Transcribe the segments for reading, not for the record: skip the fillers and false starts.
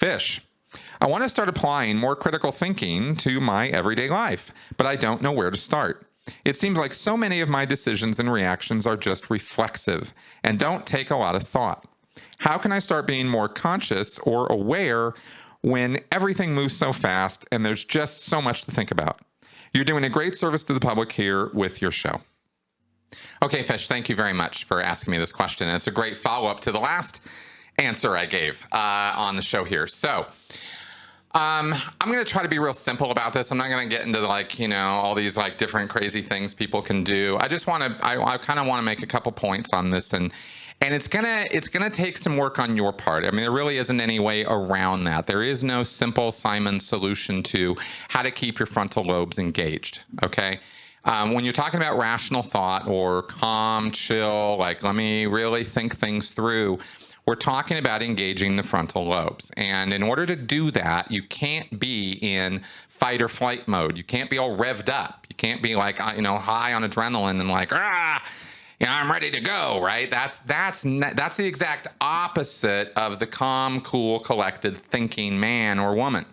Fish. I want to start applying more critical thinking to my everyday life, but I don't know where to start. It seems like so many of my decisions and reactions are just reflexive and don't take a lot of thought. How can I start being more conscious or aware when everything moves so fast and there's just so much to think about? You're doing a great service to the public here with your show. Okay, Fish, thank you very much for asking me this question. And it's a great follow-up to the last answer I gave on the show here. So I'm going to try to be real simple about this. I'm not going to get into all these different crazy things people can do. I just want to, I kind of want to make a couple points on this, and it's going to take some work on your part. I mean, there really isn't any way around that. There is no simple Simon solution to how to keep your frontal lobes engaged. Okay. When you're talking about rational thought or calm, chill, let me really think things through, we're talking about engaging the frontal lobes. And in order to do that, you can't be in fight or flight mode. You can't be all revved up. You can't be high on adrenaline and I'm ready to go, right? That's the exact opposite of the calm, cool, collected thinking man or woman.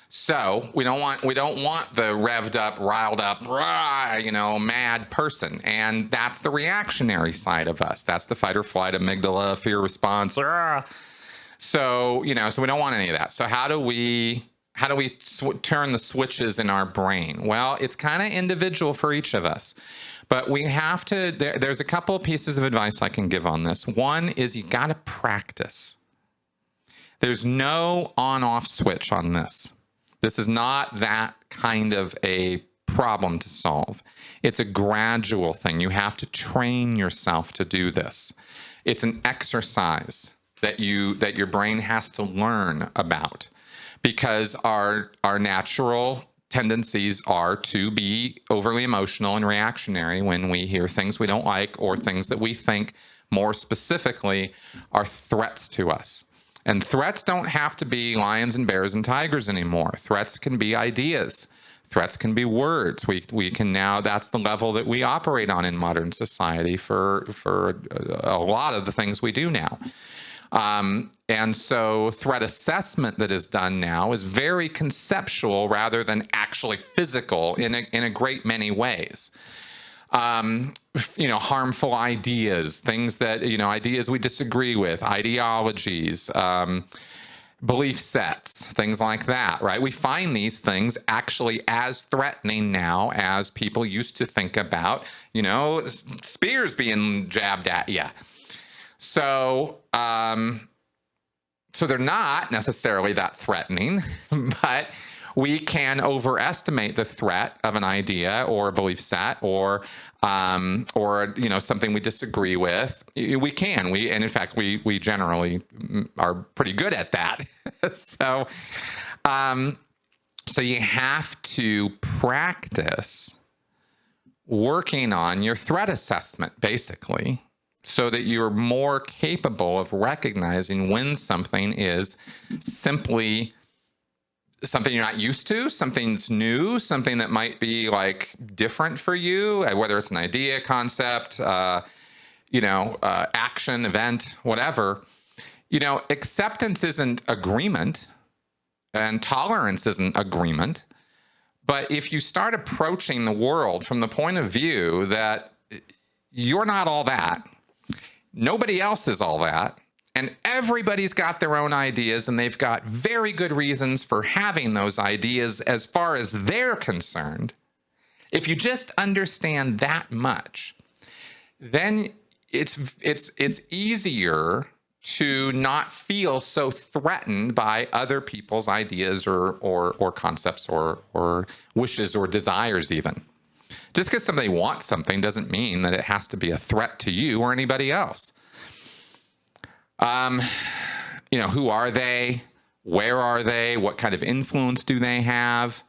So we don't want the revved up, riled up, mad person. And that's the reactionary side of us. That's the fight or flight, amygdala, fear response. So we don't want any of that. So how do we turn the switches in our brain? Well, it's kind of individual for each of us. But we have to, there's a couple of pieces of advice I can give on this. One is you got to practice. There's no on-off switch on this. This is not that kind of a problem to solve. It's a gradual thing. You have to train yourself to do this. It's an exercise that your brain has to learn about, because our natural tendencies are to be overly emotional and reactionary when we hear things we don't like or things that we think more specifically are threats to us. And threats don't have to be lions and bears and tigers anymore. Threats can be ideas. Threats can be words. We can now, that's the level that we operate on in modern society for a lot of the things we do now. And so threat assessment that is done now is very conceptual rather than actually physical in a great many ways. Harmful ideas, things that, ideas we disagree with, ideologies, belief sets, things like that, right? We find these things actually as threatening now as people used to think about, spears being jabbed at you. So they're not necessarily that threatening, but we can overestimate the threat of an idea or a belief set or something we disagree with. We can. And in fact, we generally are pretty good at that. So you have to practice working on your threat assessment, basically, so that you're more capable of recognizing when something is simply something you're not used to, something's new, something that might be different for you, whether it's an idea, concept, action, event, whatever. Acceptance isn't agreement and tolerance isn't agreement. But if you start approaching the world from the point of view that you're not all that, nobody else is all that, and everybody's got their own ideas, and they've got very good reasons for having those ideas as far as they're concerned. If you just understand that much, then it's easier to not feel so threatened by other people's ideas or concepts or wishes or desires even. Just because somebody wants something doesn't mean that it has to be a threat to you or anybody else. Who are they? Where are they? What kind of influence do they have?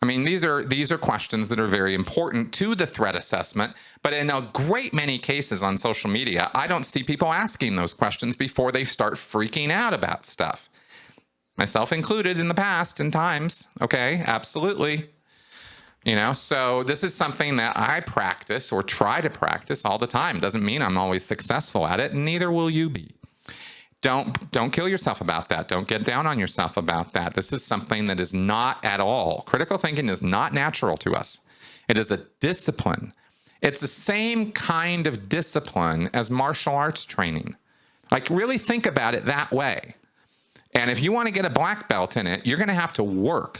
I mean, these are questions that are very important to the threat assessment, but in a great many cases on social media, I don't see people asking those questions before they start freaking out about stuff. Myself included in the past in times. Okay, absolutely. So this is something that I practice or try to practice all the time. Doesn't mean I'm always successful at it, and neither will you be. Don't kill yourself about that. Don't get down on yourself about that. This is something that is not at all. Critical thinking is not natural to us. It is a discipline. It's the same kind of discipline as martial arts training. Like, really think about it that way. And if you want to get a black belt in it, you're going to have to work.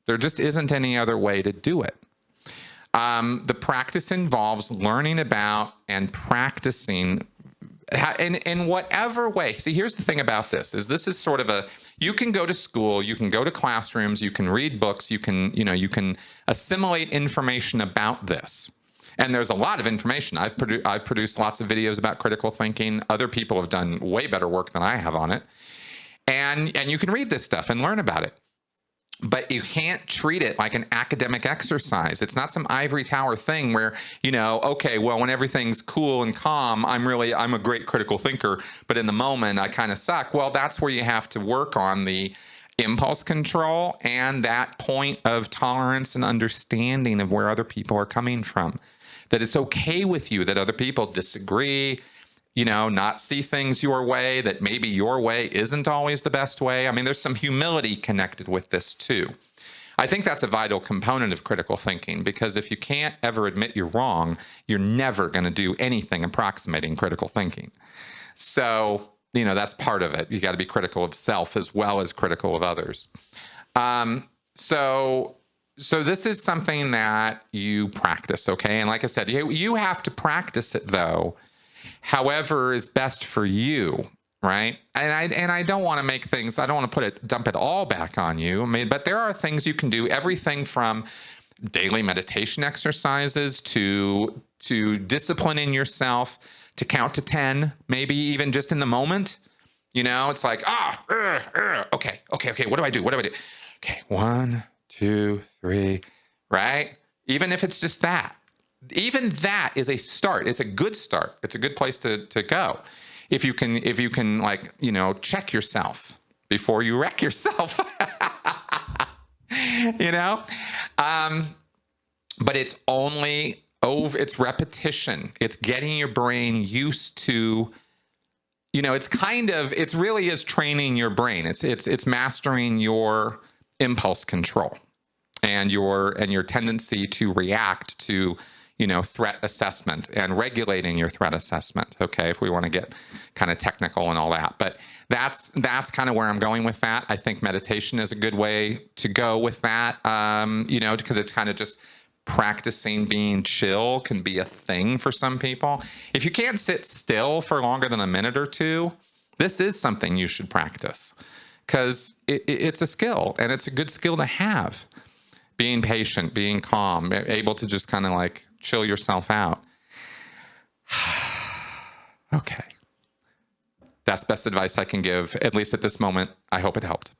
There just isn't any other way to do it. The practice involves learning about and practicing in whatever way. See, here's the thing about this is sort of you can go to school, you can go to classrooms, you can read books, you can assimilate information about this. And there's a lot of information. I've produced lots of videos about critical thinking. Other people have done way better work than I have on it. And you can read this stuff and learn about it. But you can't treat it like an academic exercise. It's not some ivory tower thing where, okay, well, when everything's cool and calm, I'm a great critical thinker, but in the moment I kind of suck. Well, that's where you have to work on the impulse control and that point of tolerance and understanding of where other people are coming from. That it's okay with you that other people disagree, not see things your way, that maybe your way isn't always the best way. I mean, there's some humility connected with this too. I think that's a vital component of critical thinking, because if you can't ever admit you're wrong, you're never going to do anything approximating critical thinking. So, that's part of it. You got to be critical of self as well as critical of others. So this is something that you practice, okay? And like I said, you have to practice it though, however is best for you, right? And I don't want to make things, I don't want to dump it all back on you. I mean, but there are things you can do, everything from daily meditation exercises to disciplining yourself to count to 10, maybe even just in the moment. It's like, okay, what do I do? Okay, 1, 2, 3, right? Even if it's just that. Even that is a start. It's a good start. It's a good place to go. If you can check yourself before you wreck yourself. But it's only it's repetition. It's getting your brain used to, it really is training your brain. It's mastering your impulse control and your tendency to react to threat assessment and regulating your threat assessment. Okay, if we want to get kind of technical and all that, but that's kind of where I'm going with that. I think meditation is a good way to go with that. Because it's kind of just practicing being chill can be a thing for some people. If you can't sit still for longer than a minute or two, this is something you should practice, because it's a skill and it's a good skill to have. Being patient, being calm, able to just kind of chill yourself out. Okay. That's best advice I can give, at least at this moment. I hope it helped.